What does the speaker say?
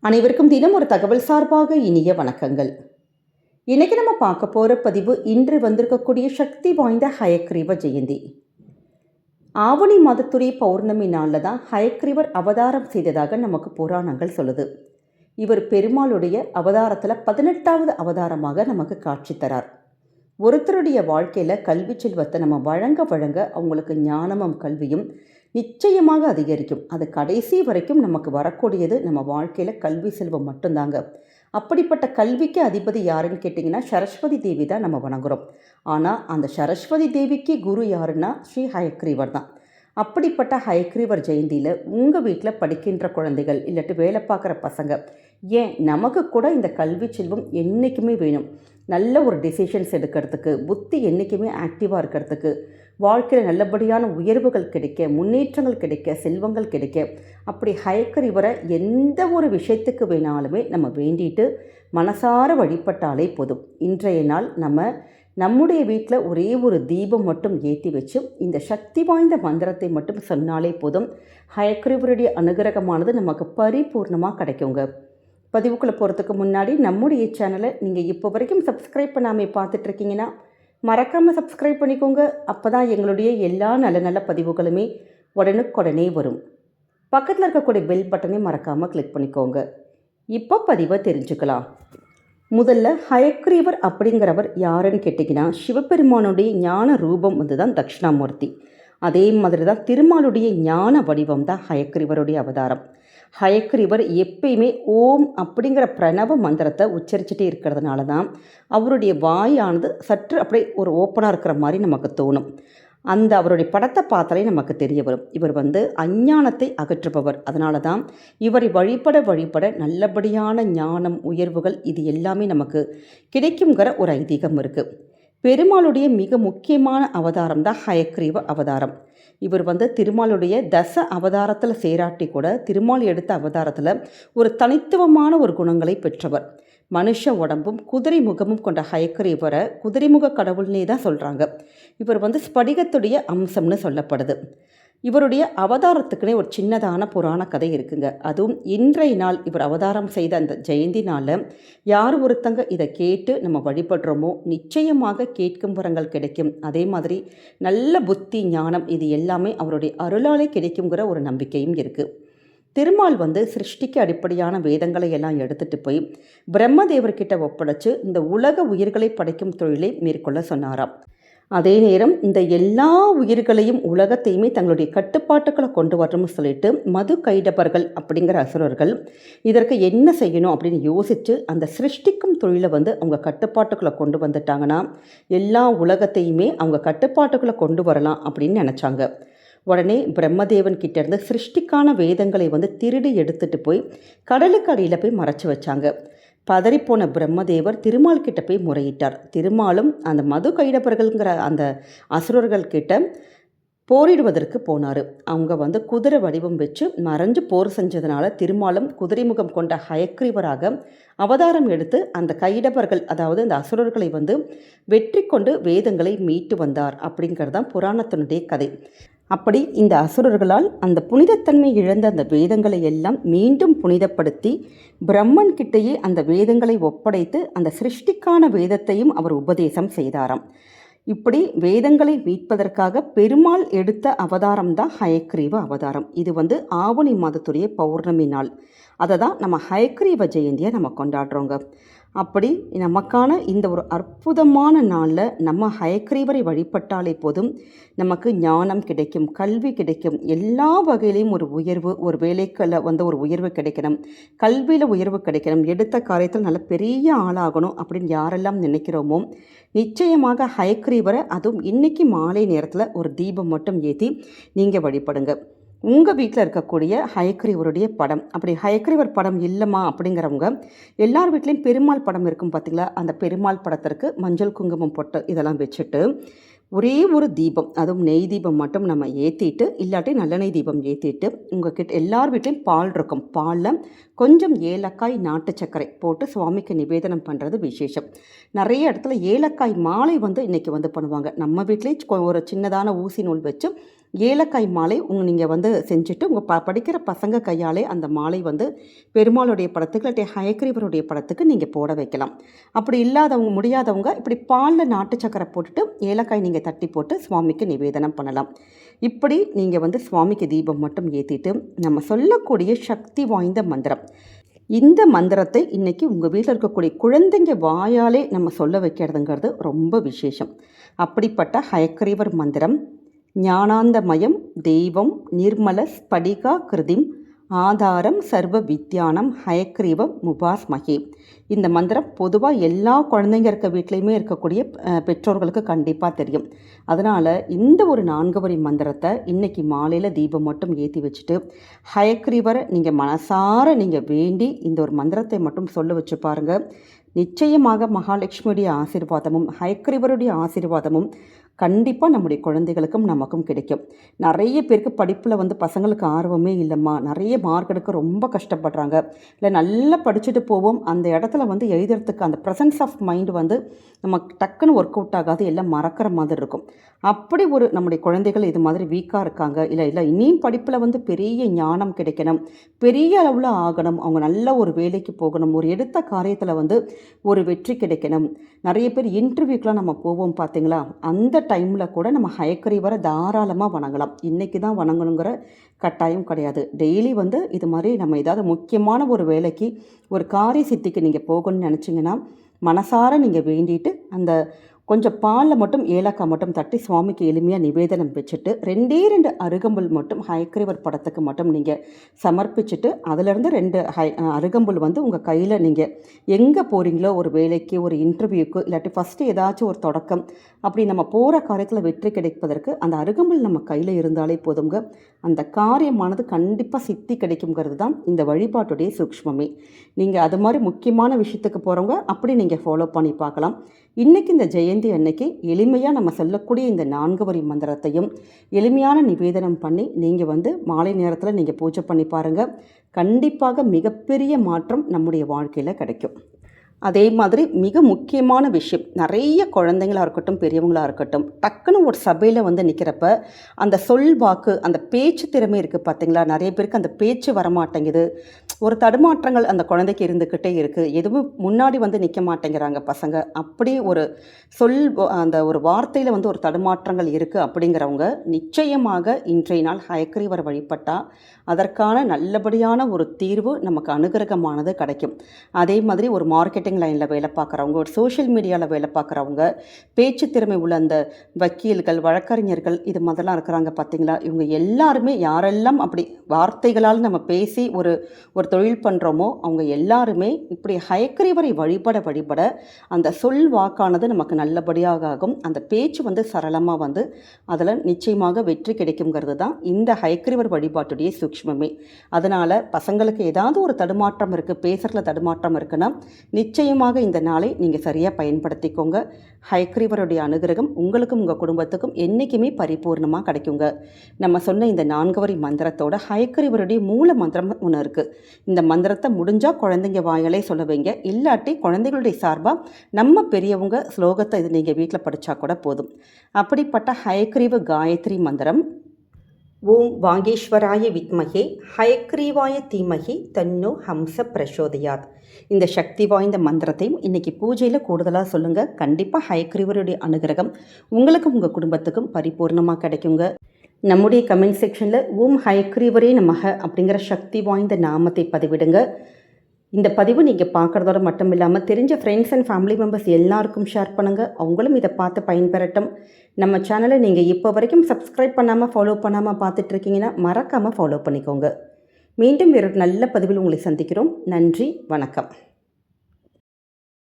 அனைவருக்கும் தினம் ஒரு தகவல் சார்பாக இனிய வணக்கங்கள். இன்னைக்கு நம்ம பார்க்க போகிற பதிவு இன்று வந்திருக்கக்கூடிய சக்தி வாய்ந்த ஹயக்ரீவ ஜெயந்தி. ஆவணி மாதத்துடைய பௌர்ணமி நாளில் தான் ஹயக்ரீவர் அவதாரம் செய்ததாக நமக்கு புராணங்கள் சொல்லுது. இவர் பெருமாளுடைய அவதாரத்தில் 18வது அவதாரமாக நமக்கு காட்சி தரார். ஒருத்தருடைய வாழ்க்கையில் கல்வி செல்வத்தை நம்ம வழங்க வழங்க அவங்களுக்கு ஞானமும் கல்வியும் நிச்சயமாக அதிகரிக்கும். அது கடைசி வரைக்கும் நமக்கு வரக்கூடியது நம்ம வாழ்க்கையில் கல்வி செல்வம் மட்டும்தாங்க. அப்படிப்பட்ட கல்விக்கு அதிபதி யாருன்னு கேட்டிங்கன்னா சரஸ்வதி தேவி தான் நம்ம வணங்குறோம். ஆனால் அந்த சரஸ்வதி தேவிக்கு குரு யாருன்னா ஸ்ரீ ஹயக்ரீவர் தான். அப்படிப்பட்ட ஹயக்ரீவர் ஜெயந்தியில் உங்கள் வீட்டில் படிக்கின்ற குழந்தைகள் இல்லாட்டி வேலை பார்க்குற பசங்க, ஏன் நமக்கு கூட இந்த கல்வி செல்வம் என்றைக்குமே வேணும். நல்ல ஒரு டிசிஷன்ஸ் எடுக்கிறதுக்கு, புத்தி என்றைக்குமே ஆக்டிவாக இருக்கிறதுக்கு, வாழ்க்கையில் நல்லபடியான உயர்வுகள் கிடைக்க, முன்னேற்றங்கள் கிடைக்க, செல்வங்கள் கிடைக்க, அப்படி ஹயக்ரீவரை எந்த ஒரு விஷயத்துக்கு வேணாலுமே நம்ம வேண்டிட்டு மனசார வழிபட்டாலே போதும். இன்றைய நாள் நம்முடைய வீட்டில் ஒரே ஒரு தீபம் மட்டும் ஏற்றி வச்சு இந்த சக்தி வாய்ந்த மந்திரத்தை மட்டும் சொன்னாலே போதும். ஹயக்ரீவருடைய அனுகிரகமானது நமக்கு பரிபூர்ணமாக கிடைக்குங்க. பதிவுக்குள்ளே போகிறதுக்கு முன்னாடி நம்முடைய சேனலை நீங்கள் இப்போ வரைக்கும் சப்ஸ்கிரைப் பண்ணாமல் பார்த்துட்ருக்கீங்கன்னா மறக்காமல் சப்ஸ்கிரைப் பண்ணிக்கோங்க. அப்போ தான் எங்களுடைய எல்லா நல்ல நல்ல பதிவுகளுமே உடனுக்குடனே வரும். பக்கத்தில் இருக்கக்கூடிய பெல் பட்டனை மறக்காமல் கிளிக் பண்ணிக்கோங்க. இப்போ பதிவை தெரிஞ்சுக்கலாம். முதல்ல ஹயக்ரீவர் அப்படிங்கிறவர் யாருன்னு கேட்டிங்கன்னா சிவபெருமானுடைய ஞான ரூபம் வந்து தான் தட்சிணாமூர்த்தி. அதே மாதிரி தான் திருமாலுடைய ஞான வடிவம் தான் ஹயக்ரீவருடைய அவதாரம். ஹயக்ரீவர் எப்பயுமே ஓம் அப்படிங்கிற பிரணவ மந்திரத்தை உச்சரிச்சுட்டே இருக்கிறதுனால தான் அவருடைய வாயானது சற்று அப்படியே ஒரு ஓப்பனாக இருக்கிற மாதிரி நமக்கு தோணும். அந்த அவருடைய படத்தை பார்த்தாலே நமக்கு தெரிய வரும். இவர் அஞ்ஞானத்தை அகற்றுபவர். அதனால தான் இவரை வழிபட நல்லபடியான ஞானம், உயர்வுகள் இது எல்லாமே நமக்கு கிடைக்குங்கிற ஒரு ஐதீகம் இருக்குது. பெருமாளுடைய மிக முக்கியமான அவதாரம் தான் ஹயக்ரீவ அவதாரம். இவர் திருமாலுடைய தச அவதாரத்தில் சேராட்டி கூட திருமால் எடுத்த அவதாரத்தில் ஒரு தனித்துவமான ஒரு குணங்களை பெற்றவர். மனுஷ உடம்பும் குதிரை முகமும் கொண்ட ஹயக்ரீவரை குதிரைமுக கடவுள்னே தான் சொல்கிறாங்க. இவர் ஸ்படிகத்துடைய அம்சம்னு சொல்லப்படுது. இவருடைய அவதாரத்துக்குனே ஒரு சின்னதான புராண கதை இருக்குங்க. அதுவும் இன்றைய நாள் இவர் அவதாரம் செய்த அந்த ஜெயந்தி நாளில் யார் ஒருத்தங்க இதை கேட்டு நம்ம வழிபடுறோமோ நிச்சயமாக கேட்கும் வரங்கள் கிடைக்கும். அதே மாதிரி நல்ல புத்தி, ஞானம் இது எல்லாமே அவருடைய அருளாலே கிடைக்குங்கிற ஒரு நம்பிக்கையும் இருக்குது. திருமால் சிருஷ்டிக்கு அடிப்படையான வேதங்களை எல்லாம் எடுத்துகிட்டு போய் பிரம்மதேவர்கிட்ட ஒப்படைச்சு இந்த உலக உயிர்களை படைக்கும் தொழிலை மேற்கொள்ள சொன்னாராம். அதே நேரம் இந்த எல்லா உயிர்களையும் உலகத்தையுமே தங்களுடைய கட்டுப்பாட்டுக்களை கொண்டு வரணும்னு சொல்லிட்டு மது கைடபர்கள் அப்படிங்கிற அசுரர்கள் இதற்கு என்ன செய்யணும் அப்படின்னு யோசித்து அந்த சிருஷ்டிக்கும் தொழிலை அவங்க கட்டுப்பாட்டுக்களை கொண்டு வந்துட்டாங்கன்னா எல்லா உலகத்தையுமே அவங்க கட்டுப்பாட்டுக்களை கொண்டு வரலாம் அப்படின்னு நினச்சாங்க. உடனே பிரம்மதேவன் கிட்டேருந்து சிருஷ்டிக்கான வேதங்களை திருடி எடுத்துகிட்டு போய் கடலுக்கு அடியில் போய் மறைச்சி வச்சாங்க. பதறிப்போன பிரம்மதேவர் திருமால் கிட்ட போய் முறையிட்டார். திருமாலும் அந்த மது கைடப்பர்கள்ங்கிற அந்த அசுரர்கள் கிட்ட போரிடுவதற்கு போனார். அவங்க குதிரை வடிவம் வச்சு மறைஞ்சு போர் செஞ்சதுனால திருமாலும் குதிரைமுகம் கொண்ட ஹயக்ரீவராக அவதாரம் எடுத்து அந்த கைடபர்கள் அதாவது அந்த அசுரர்களை வெற்றி கொண்டு வேதங்களை மீட்டு வந்தார் அப்படிங்கிறது தான் புராணத்தினுடைய கதை. அப்படி இந்த அசுரர்களால் அந்த புனிதத்தன்மை இழந்த அந்த வேதங்களை எல்லாம் மீண்டும் புனிதப்படுத்தி பிரம்மன் கிட்டேயே அந்த வேதங்களை ஒப்படைத்து அந்த சிருஷ்டிக்கான வேதத்தையும் அவர் உபதேசம் செய்தாராம். இப்படி வேதங்களை மீட்பதற்காக பெருமாள் எடுத்த அவதாரம் தான் ஹயக்ரீவ அவதாரம். இது ஆவணி மாதத்துடைய பௌர்ணமி நாள். அதை தான் நம்ம ஹயக்ரீவ ஜெயந்தியை நம்ம கொண்டாடுறோங்க. அப்படி நமக்கான இந்த ஒரு அற்புதமான நாளில் நம்ம ஹயக்ரீவரை வழிபட்டாலே போதும் நமக்கு ஞானம் கிடைக்கும், கல்வி கிடைக்கும், எல்லா வகையிலையும் ஒரு உயர்வு, ஒரு வேலைக்கில் ஒரு உயர்வு கிடைக்கணும், கல்வியில் உயர்வு கிடைக்கணும், எடுத்த காரியத்தில் நல்ல பெரிய ஆளாகணும் அப்படின்னு யாரெல்லாம் நினைக்கிறோமோ நிச்சயமாக ஹயக்ரீவரை அதுவும் இன்றைக்கி மாலை நேரத்தில் ஒரு தீபம் மட்டும் ஏற்றி நீங்கள் வழிபடுங்க. உங்கள் வீட்டில் இருக்கக்கூடிய ஹயக்ரீவருடைய படம், அப்படி ஹயக்ரீவர் படம் இல்லைம்மா அப்படிங்கிறவங்க எல்லார் வீட்லேயும் பெருமாள் படம் இருக்கும் பார்த்திங்களா, அந்த பெருமாள் படத்திற்கு மஞ்சள் குங்குமம் பொட்டு இதெல்லாம் வச்சுட்டு ஒரே ஒரு தீபம், அதுவும் நெய் தீபம் மட்டும் நம்ம ஏற்றிட்டு இல்லாட்டி நல்லெண்ணெய் தீபம் ஏற்றிட்டு உங்கள் கிட்ட எல்லார் வீட்லேயும் பால் இருக்கும், பாலில் கொஞ்சம் ஏலக்காய், நாட்டு சர்க்கரை போட்டு சுவாமிக்கு நிவேதனம் பண்ணுறது விசேஷம். நிறைய இடத்துல ஏலக்காய் மாலை இன்றைக்கி பண்ணுவாங்க. நம்ம வீட்லேயே ஒரு சின்னதான ஊசி நூல் வச்சு ஏலக்காய் மாலை நீங்கள் வந்து செஞ்சுட்டு உங்கள் படிக்கிற பசங்க கையாலே அந்த மாலை வந்து பெருமாளுடைய படத்துக்கு இல்லாட்டி ஹயக்ரீவருடைய படத்துக்கு நீங்கள் போட வைக்கலாம். அப்படி இல்லாதவங்க முடியாதவங்க இப்படி பாலில் நாட்டு சக்கரை போட்டுட்டு ஏலக்காய் நீங்கள் தட்டி போட்டு சுவாமிக்கு நிவேதனம் பண்ணலாம். இப்படி நீங்கள் வந்து சுவாமிக்கு தீபம் மட்டும் ஏற்றிட்டு நம்ம சொல்லக்கூடிய சக்தி வாய்ந்த மந்திரம், இந்த மந்திரத்தை இன்றைக்கி உங்கள் வீட்டில் இருக்கக்கூடிய குழந்தைங்க வாயாலே நம்ம சொல்ல வைக்கிறதுங்கிறது ரொம்ப விசேஷம். அப்படிப்பட்ட ஹயக்ரீவர் மந்திரம், ஞானாந்தமயம் தெய்வம் நிர்மல ஸ்படிகா கிருதிம் ஆதாரம் சர்வ வித்யானம் ஹயக்ரீவம் முபாஸ்மகே. இந்த மந்திரம் பொதுவாக எல்லா குழந்தைங்க இருக்க வீட்லேயுமே இருக்கக்கூடிய பெற்றோர்களுக்கு கண்டிப்பாக தெரியும். அதனால் இந்த ஒரு 4 வரி மந்திரத்தை இன்றைக்கி மாலையில் தீபம் மட்டும் ஏற்றி வச்சுட்டு ஹயக்ரீவரை நீங்கள் மனசார நீங்கள் வேண்டி இந்த ஒரு மந்திரத்தை மட்டும் சொல்ல வச்சு பாருங்கள். நிச்சயமாக மகாலட்சுமியுடைய ஆசீர்வாதமும் ஹயக்ரீவருடைய ஆசீர்வாதமும் கண்டிப்பாக நம்முடைய குழந்தைகளுக்கும் நமக்கும் கிடைக்கும். நிறைய பேருக்கு படிப்பில் வந்து பசங்களுக்கு ஆர்வமே இல்லைம்மா, நிறைய மார்க் எடுக்க ரொம்ப கஷ்டப்படுறாங்க, இல்லை நல்லா படிச்சுட்டு போவோம், அந்த இடத்துல வந்து எழுதுறதுக்கு அந்த ப்ரெசன்ஸ் ஆஃப் மைண்டு வந்து நமக்கு டக்குன்னு ஒர்க் அவுட் ஆகாது, எல்லாம் மறக்கிற மாதிரி இருக்கும். அப்படி ஒரு நம்முடைய குழந்தைகள் இது மாதிரி வீக்காக இருக்காங்க, இல்லை இனியும் படிப்பில் வந்து பெரிய ஞானம் கிடைக்கணும், பெரிய அளவில் ஆகணும், அவங்க நல்ல ஒரு வேலைக்கு போகணும், ஒரு எடுத்த காரியத்தில் வந்து ஒரு வெற்றி கிடைக்கணும். நிறைய பேர் இன்டர்வியூக்கெலாம் நம்ம போவோம் பார்த்தீங்களா, அந்த டைமில் கூட நம்ம ஹயக்ரீவரை தாராளமாக வணங்கலாம். இன்றைக்கி தான் வணங்கணுங்கிற கட்டாயம் கிடையாது. டெய்லி வந்து இது மாதிரி நம்ம ஏதாவது முக்கியமான ஒரு வேலைக்கு ஒரு காரிய சித்திக்கு நீங்கள் போகணும்னு நினச்சிங்கன்னா மனசார நீங்கள் வேண்டிட்டு அந்த கொஞ்சம் பாலில் மட்டும் ஏலக்காய் மட்டும் தட்டி சுவாமிக்கு எளிமையாக நிவேதனம் வச்சுட்டு 2 அருகம்புல் மட்டும் ஹயக்ரீவர் படத்துக்கு மட்டும் நீங்கள் சமர்ப்பிச்சுட்டு அதிலேருந்து 2 அருகம்புல் வந்து உங்கள் கையில் நீங்கள் எங்கே போகிறீங்களோ ஒரு வேலைக்கு ஒரு இன்டர்வியூக்கு இல்லாட்டி ஃபஸ்ட்டு ஏதாச்சும் ஒரு தொடக்கம் அப்படி நம்ம போகிற காரியத்தில் வெற்றி கிடைப்பதற்கு அந்த அருகம்புல் நம்ம கையில் இருந்தாலே போதுங்க. அந்த காரியமானது கண்டிப்பாக சித்தி கிடைக்குங்கிறது தான் இந்த வழிபாட்டுடைய சூக்ஷ்மமே. நீங்கள் அது மாதிரி முக்கியமான விஷயத்துக்கு போகிறவங்க அப்படி நீங்கள் ஃபாலோ பண்ணி பார்க்கலாம். இன்றைக்கி இந்த ஜெயந்தி அன்னைக்கு எளிமையாக நம்ம சொல்லக்கூடிய இந்த 4 வரி மந்திரத்தையும் எளிமையான நிவேதனம் பண்ணி நீங்கள் வந்து மாலை நேரத்தில் நீங்கள் பூஜை பண்ணி பாருங்கள். கண்டிப்பாக மிகப்பெரிய மாற்றம் நம்முடைய வாழ்க்கையில் கிடைக்கும். அதே மாதிரி மிக முக்கியமான விஷயம், நிறைய குழந்தைங்களாக இருக்கட்டும் பெரியவங்களாக இருக்கட்டும் டக்குன்னு ஒரு சபையில் வந்து நிற்கிறப்ப அந்த சொல் வாக்கு அந்த பேச்சு திறமை இருக்குது பார்த்தீங்களா, நிறைய பேருக்கு அந்த பேச்சு வரமாட்டேங்குது, ஒரு தடுமாற்றங்கள் அந்த குழந்தைக்கு இருந்துக்கிட்டே இருக்குது, எதுவும் முன்னாடி வந்து நிற்க மாட்டேங்கிறாங்க பசங்க, அப்படி ஒரு அந்த ஒரு வார்த்தையில் வந்து ஒரு தடுமாற்றங்கள் இருக்குது அப்படிங்கிறவங்க நிச்சயமாக இன்றைய நாள் ஹயக்ரீவர் வழிபட்டால் அதற்கான நல்லபடியான ஒரு தீர்வு நமக்கு அனுகிரகமானது கிடைக்கும். அதே மாதிரி ஒரு மார்க்கெட்டிங் லைனில் வேலை பார்க்குறவங்க, ஒரு சோஷியல் மீடியாவில் வேலை பார்க்குறவங்க, பேச்சு திறமை உள்ள அந்த வக்கீல்கள் வழக்கறிஞர்கள் இது மாதிரிலாம் இருக்கிறாங்க பார்த்தீங்களா, இவங்க எல்லாருமே யாரெல்லாம் அப்படி வார்த்தைகளால் நம்ம பேசி ஒரு தொழில் பண்ணுறோமோ அவங்க எல்லாருமே இப்படி ஹயக்ரீவரை வழிபட அந்த சொல் வாக்கானது நமக்கு நல்லபடியாக ஆகும். அந்த பேச்சு வந்து சரளமாக வந்து அதில் நிச்சயமாக வெற்றி கிடைக்குங்கிறது தான் இந்த ஹயக்ரீவர் வழிபாட்டுடைய சூக்ஷ்மமே. அதனால் பசங்களுக்கு ஏதாவது ஒரு தடுமாற்றம் இருக்குது, பேசுகிறதுல தடுமாற்றம் இருக்குன்னா நிச்சயமாக இந்த நாளை நீங்கள் சரியாக பயன்படுத்திக்கோங்க. ஹயக்ரீவருடைய அனுகிரகம் உங்களுக்கும் உங்கள் குடும்பத்துக்கும் என்றைக்குமே பரிபூர்ணமாக கிடைக்குங்க. நம்ம சொன்ன இந்த 4 வரி மந்திரத்தோட ஹயக்ரீவருடைய மூல மந்திரம் ஒன்று இருக்குது. இந்த மந்திரத்தை முடிஞ்சால் குழந்தைங்க வாயாலே சொல்ல வைங்க, இல்லாட்டி குழந்தைகளுடைய சார்பாக நம்ம பெரியவங்க ஸ்லோகத்தை இது நீங்கள் வீட்டில் படித்தா கூட போதும். அப்படிப்பட்ட ஹயக்ரீவ காயத்ரி மந்திரம், ஓம் வாகேஸ்வராய வித்மகே ஹயக்ரீவாய தீமகி தன்னோ ஹம்ச பிரசோதயாத். இந்த சக்தி வாய்ந்த மந்திரத்தையும் இன்றைக்கி பூஜையில் கூடுதலாக சொல்லுங்கள். கண்டிப்பாக ஹயக்ரீவருடைய அனுகிரகம் உங்களுக்கும் உங்கள் குடும்பத்துக்கும் பரிபூர்ணமாக கிடைக்குங்க. நம்முடைய கமெண்ட் செக்ஷனில் ஓம் ஹயக்ரீவரே நமக அப்படிங்கிற சக்தி வாய்ந்த நாமத்தை பதிவிடுங்க. இந்த பதிவு நீங்கள் பார்க்குறதோட மட்டும் இல்லாமல் தெரிஞ்ச ஃப்ரெண்ட்ஸ் அண்ட் ஃபேமிலி மெம்பர்ஸ் எல்லாருக்கும் ஷேர் பண்ணுங்கள், அவங்களும் இதை பார்த்து பயன்பெறட்டும். நம்ம சேனலை நீங்கள் இப்போ வரைக்கும் சப்ஸ்கிரைப் பண்ணாமல் ஃபாலோ பண்ணாமல் பார்த்துட்ருக்கீங்கன்னா மறக்காமல் ஃபாலோ பண்ணிக்கோங்க. மீண்டும் வேறு நல்ல பதிவில் உங்களை சந்திக்கிறோம். நன்றி, வணக்கம்.